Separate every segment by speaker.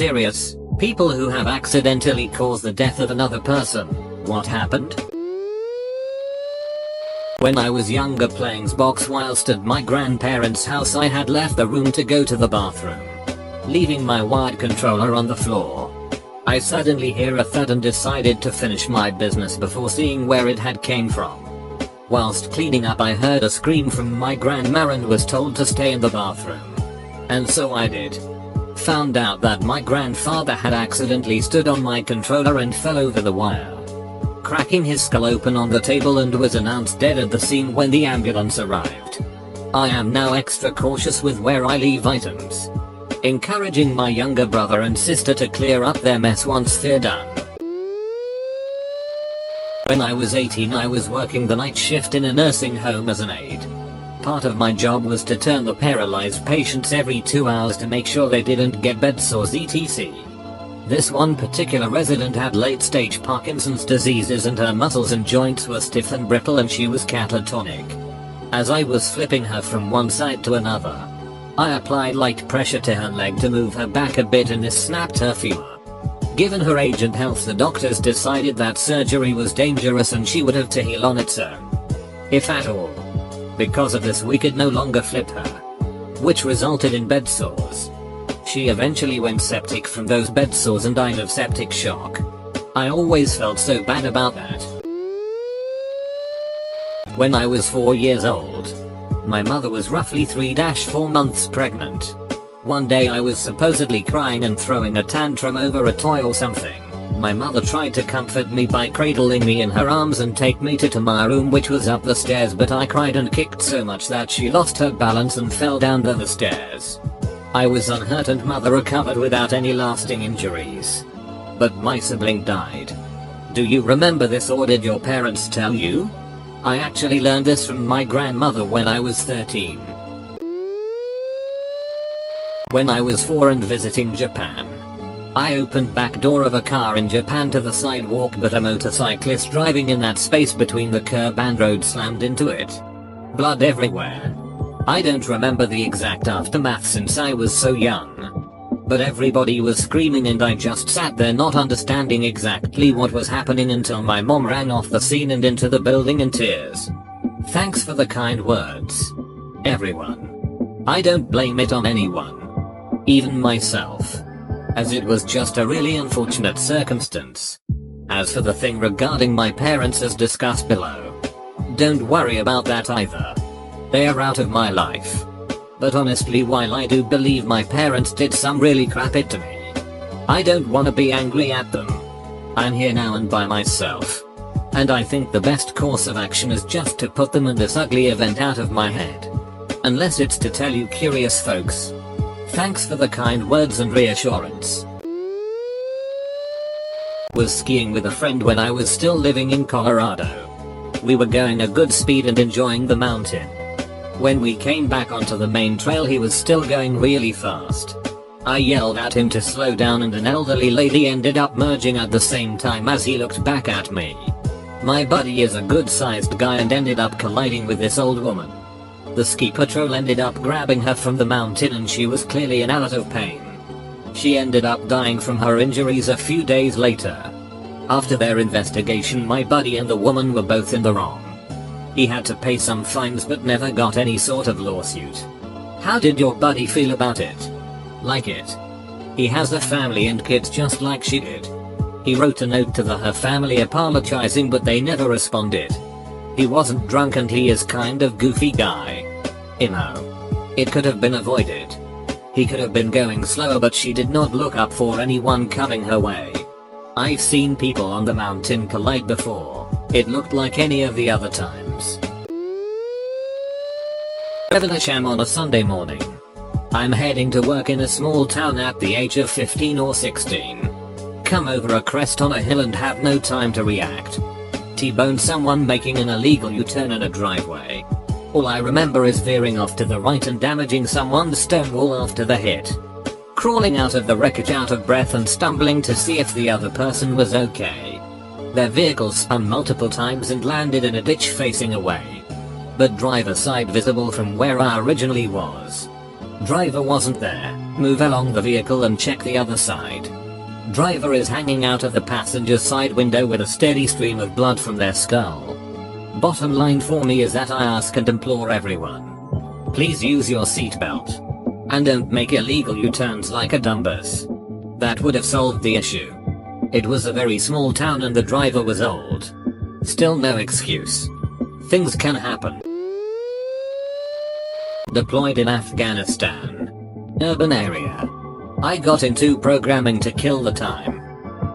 Speaker 1: serious, people who have accidentally caused the death of another person. What happened? When I was younger playing Xbox whilst at my grandparents' house, I had left the room to go to the bathroom, leaving my wired controller on the floor. I suddenly hear a thud and decided to finish my business before seeing where it had came from. Whilst cleaning up, I heard a scream from my grandma and was told to stay in the bathroom. And so I did. Found out that my grandfather had accidentally stood on my controller and fell over the wire, cracking his skull open on the table, and was announced dead at the scene when the ambulance arrived. I am now extra cautious with where I leave items, encouraging my younger brother and sister to clear up their mess once they're done. When I was 18, I was working the night shift in a nursing home as an aide. Part of my job was to turn the paralyzed patients every 2 hours to make sure they didn't get bed sores etc. This one particular resident had late-stage Parkinson's diseases and her muscles and joints were stiff and brittle and she was catatonic. As I was flipping her from one side to another, I applied light pressure to her leg to move her back a bit and this snapped her femur. Given her age and health, the doctors decided that surgery was dangerous and she would have to heal on its own, if at all. Because of this we could no longer flip her, which resulted in bed sores. She eventually went septic from those bed sores and died of septic shock. I always felt so bad about that. When I was 4 years old, my mother was roughly 3-4 months pregnant. One day I was supposedly crying and throwing a tantrum over a toy or something. My mother tried to comfort me by cradling me in her arms and take me to my room, which was up the stairs, but I cried and kicked so much that she lost her balance and fell down the stairs. I was unhurt and mother recovered without any lasting injuries. But my sibling died. Do you remember this, or did your parents tell you? I actually learned this from my grandmother when I was 13. When I was 4 and visiting Japan, I opened back door of a car in Japan to the sidewalk, but a motorcyclist driving in that space between the curb and road slammed into it. Blood everywhere. I don't remember the exact aftermath since I was so young, but everybody was screaming and I just sat there not understanding exactly what was happening until my mom ran off the scene and into the building in tears. Thanks for the kind words, everyone. I don't blame it on anyone, even myself, as it was just a really unfortunate circumstance. As for the thing regarding my parents as discussed below, don't worry about that either. They are out of my life. But honestly, while I do believe my parents did some really crap it to me, I don't want to be angry at them. I'm here now and by myself, and I think the best course of action is just to put them and this ugly event out of my head. Unless it's to tell you curious folks. Thanks for the kind words and reassurance. Was skiing with a friend when I was still living in Colorado. We were going a good speed and enjoying the mountain. When we came back onto the main trail, he was still going really fast. I yelled at him to slow down and an elderly lady ended up merging at the same time as he looked back at me. My buddy is a good sized guy and ended up colliding with this old woman. The ski patrol ended up grabbing her from the mountain and she was clearly in a lot of pain. She ended up dying from her injuries a few days later. After their investigation, my buddy and the woman were both in the wrong. He had to pay some fines but never got any sort of lawsuit. How did your buddy feel about it? Like it? He has a family and kids just like she did. He wrote a note to her family apologizing, but they never responded. He wasn't drunk and he is kind of goofy guy. You know, it could have been avoided. He could have been going slower, but she did not look up for anyone coming her way. I've seen people on the mountain collide before. It looked like any of the other times. Revelation on a Sunday morning. I'm heading to work in a small town at the age of 15 or 16. Come over a crest on a hill and have no time to react. T-bone someone making an illegal U-turn in a driveway. All I remember is veering off to the right and damaging someone's stone wall after the hit. Crawling out of the wreckage out of breath and stumbling to see if the other person was okay. Their vehicle spun multiple times and landed in a ditch facing away, but driver side visible from where I originally was. Driver wasn't there. Move along the vehicle and check the other side. Driver is hanging out of the passenger side window with a steady stream of blood from their skull. Bottom line for me is that I ask and implore everyone, please use your seatbelt. And don't make illegal U-turns like a dumbass. That would have solved the issue. It was a very small town and the driver was old. Still no excuse. Things can happen. Deployed in Afghanistan. Urban area. I got into programming to kill the time.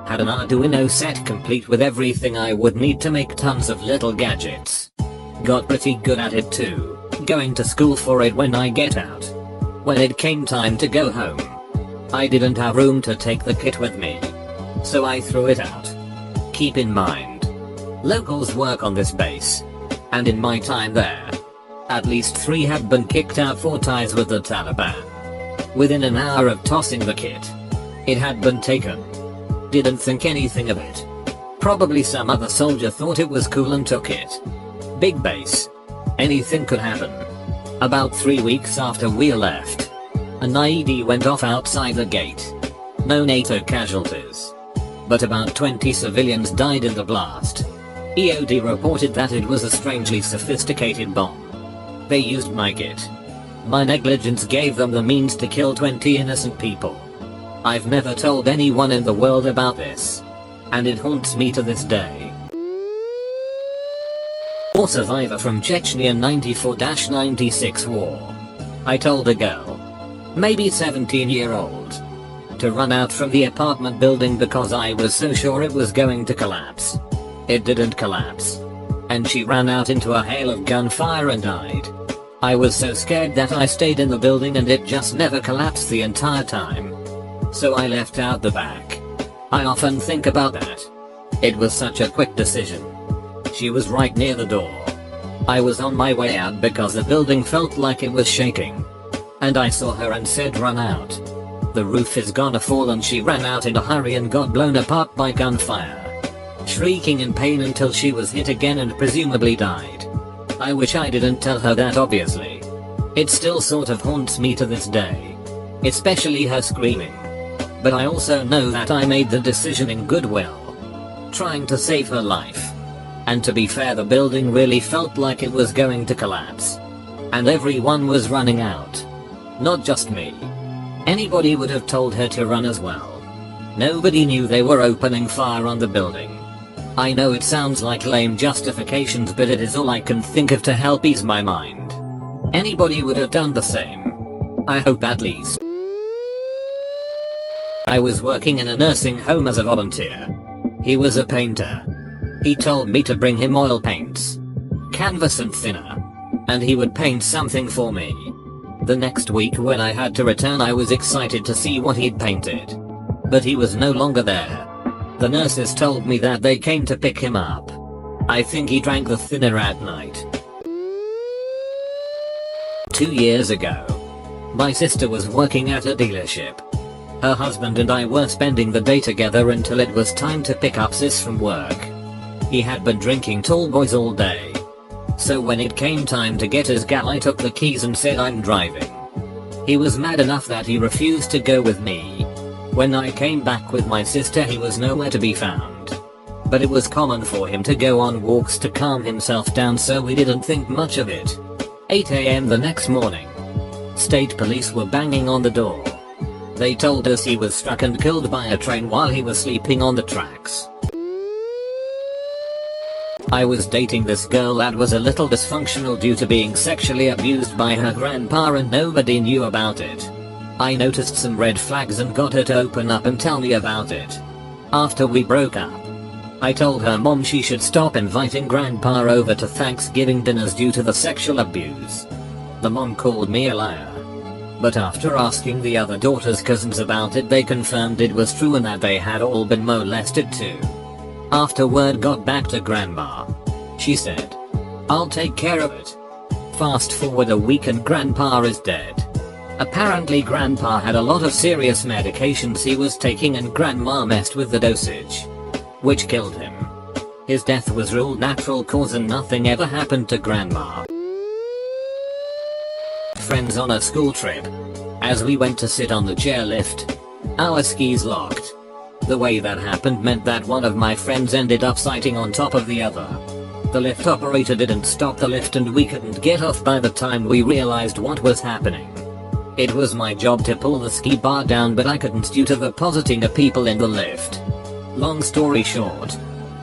Speaker 1: Had an Arduino set complete with everything I would need to make tons of little gadgets. Got pretty good at it too, going to school for it when I get out. When it came time to go home, I didn't have room to take the kit with me, so I threw it out. Keep in mind, locals work on this base, and in my time there, at least 3 have been kicked out for ties with the Taliban. Within an hour of tossing the kit, it had been taken. Didn't think anything of it. Probably some other soldier thought it was cool and took it. Big base. Anything could happen. About 3 weeks after we left, an IED went off outside the gate. No NATO casualties, but about 20 civilians died in the blast. EOD reported that it was a strangely sophisticated bomb. They used my kit. My negligence gave them the means to kill 20 innocent people. I've never told anyone in the world about this, and it haunts me to this day. War survivor from Chechnya 94-96 war. I told a girl, maybe 17-year-old, to run out from the apartment building because I was so sure it was going to collapse. It didn't collapse. And she ran out into a hail of gunfire and died. I was so scared that I stayed in the building and it just never collapsed the entire time. So I left out the back. I often think about that. It was such a quick decision. She was right near the door. I was on my way out because the building felt like it was shaking. And I saw her and said run out. The roof is gonna fall, and she ran out in a hurry and got blown apart by gunfire. Shrieking in pain until she was hit again and presumably died. I wish I didn't tell her that, obviously. It still sort of haunts me to this day. Especially her screaming. But I also know that I made the decision in goodwill, trying to save her life. And to be fair, the building really felt like it was going to collapse. And everyone was running out. Not just me. Anybody would have told her to run as well. Nobody knew they were opening fire on the building. I know it sounds like lame justifications, but it is all I can think of to help ease my mind. Anybody would have done the same. I hope, at least. I was working in a nursing home as a volunteer. He was a painter. He told me to bring him oil paints, canvas and thinner, and he would paint something for me. The next week when I had to return, I was excited to see what he'd painted. But he was no longer there. The nurses told me that they came to pick him up. I think he drank the thinner at night. 2 years ago, my sister was working at a dealership. Her husband and I were spending the day together until it was time to pick up sis from work. He had been drinking tall boys all day. So when it came time to get his gal, I took the keys and said I'm driving. He was mad enough that he refused to go with me. When I came back with my sister, he was nowhere to be found. But it was common for him to go on walks to calm himself down, so we didn't think much of it. 8 AM the next morning. State police were banging on the door. They told us he was struck and killed by a train while he was sleeping on the tracks. I was dating this girl that was a little dysfunctional due to being sexually abused by her grandpa, and nobody knew about it. I noticed some red flags and got her to open up and tell me about it. After we broke up, I told her mom she should stop inviting grandpa over to Thanksgiving dinners due to the sexual abuse. The mom called me a liar. But after asking the other daughter's cousins about it, they confirmed it was true and that they had all been molested too. After word got back to grandma, she said, "I'll take care of it." Fast forward a week and grandpa is dead. Apparently grandpa had a lot of serious medications he was taking and grandma messed with the dosage, which killed him. His death was ruled natural cause and nothing ever happened to grandma. friends on a school trip. As we went to sit on the chairlift, our skis locked. The way that happened meant that one of my friends ended up sitting on top of the other. The lift operator didn't stop the lift and we couldn't get off by the time we realized what was happening. It was my job to pull the ski bar down, but I couldn't due to the positing of people in the lift. Long story short,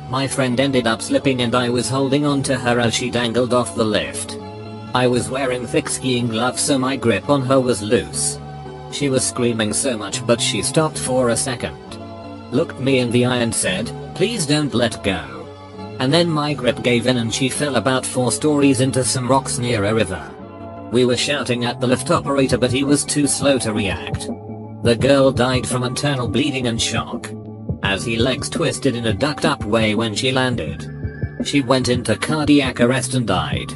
Speaker 1: my friend ended up slipping and I was holding on to her as she dangled off the lift. I was wearing thick skiing gloves, so my grip on her was loose. She was screaming so much, but she stopped for a second, looked me in the eye and said, "Please don't let go." And then my grip gave in and she fell about 4 stories into some rocks near a river. We were shouting at the lift operator, but he was too slow to react. The girl died from internal bleeding and shock, as her legs twisted in a ducked up way when she landed. She went into cardiac arrest and died.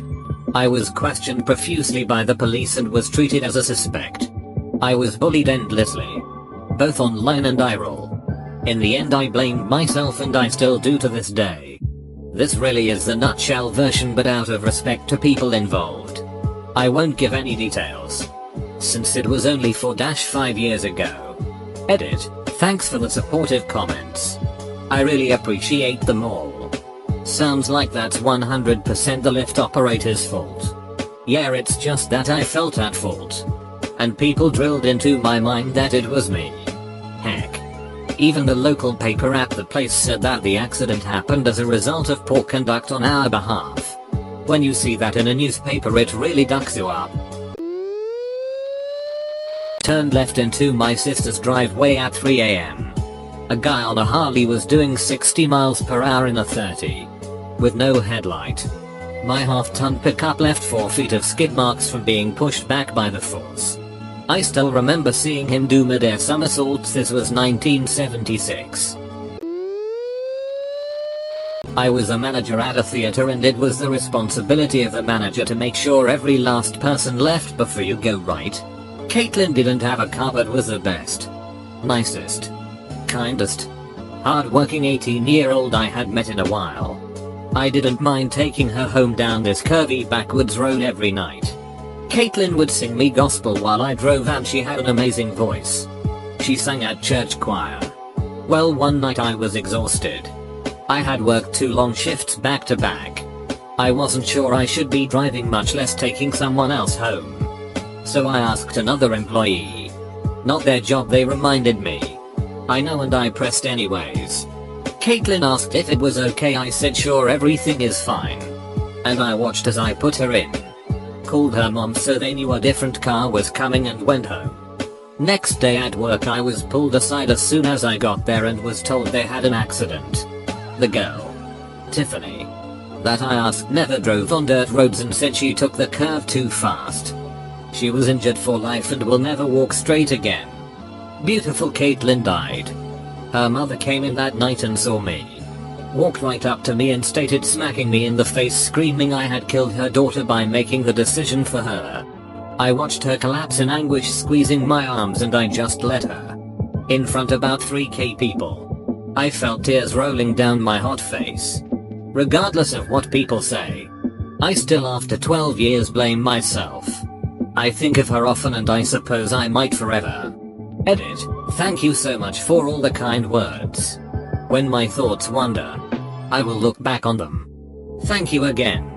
Speaker 1: I was questioned profusely by the police and was treated as a suspect. I was bullied endlessly, both online and IRL. In the end I blamed myself, and I still do to this day. This really is the nutshell version, but out of respect to people involved, I won't give any details, since it was only 4-5 years ago. Edit. Thanks for the supportive comments. I really appreciate them all. Sounds like that's 100% the lift operator's fault. Yeah, it's just that I felt at fault, and people drilled into my mind that it was me. Heck, even the local paper at the place said that the accident happened as a result of poor conduct on our behalf. When you see that in a newspaper, it really ducks you up. Turned left into my sister's driveway at 3 AM. A guy on a Harley was doing 60 miles per hour in a 30, with no headlight. My half-ton pickup left 4 feet of skid marks from being pushed back by the force. I still remember seeing him do mid-air somersaults. This was 1976. I was a manager at a theater, and it was the responsibility of the manager to make sure every last person left before you go, right? Caitlin didn't have a car but was the best, nicest, kindest, hard-working 18-year-old I had met in a while. I didn't mind taking her home down this curvy backwoods road every night. Caitlin would sing me gospel while I drove, and she had an amazing voice. She sang at church choir. Well, one night I was exhausted. I had worked 2 long shifts back to back. I wasn't sure I should be driving, much less taking someone else home. So I asked another employee. Not their job, they reminded me. I know, and I pressed anyways. Caitlin asked if it was okay. I said sure, everything is fine. And I watched as I put her in. Called her mom so they knew a different car was coming, and went home. Next day at work I was pulled aside as soon as I got there and was told they had an accident. The girl, Tiffany, that I asked never drove on dirt roads and said she took the curve too fast. She was injured for life and will never walk straight again. Beautiful Caitlin died. Her mother came in that night and saw me. Walked right up to me and stated, smacking me in the face, screaming I had killed her daughter by making the decision for her. I watched her collapse in anguish, squeezing my arms, and I just let her. In front about 3K people. I felt tears rolling down my hot face. Regardless of what people say, I still after 12 years blame myself. I think of her often, and I suppose I might forever. Edit. Thank you so much for all the kind words. When my thoughts wander, I will look back on them. Thank you again.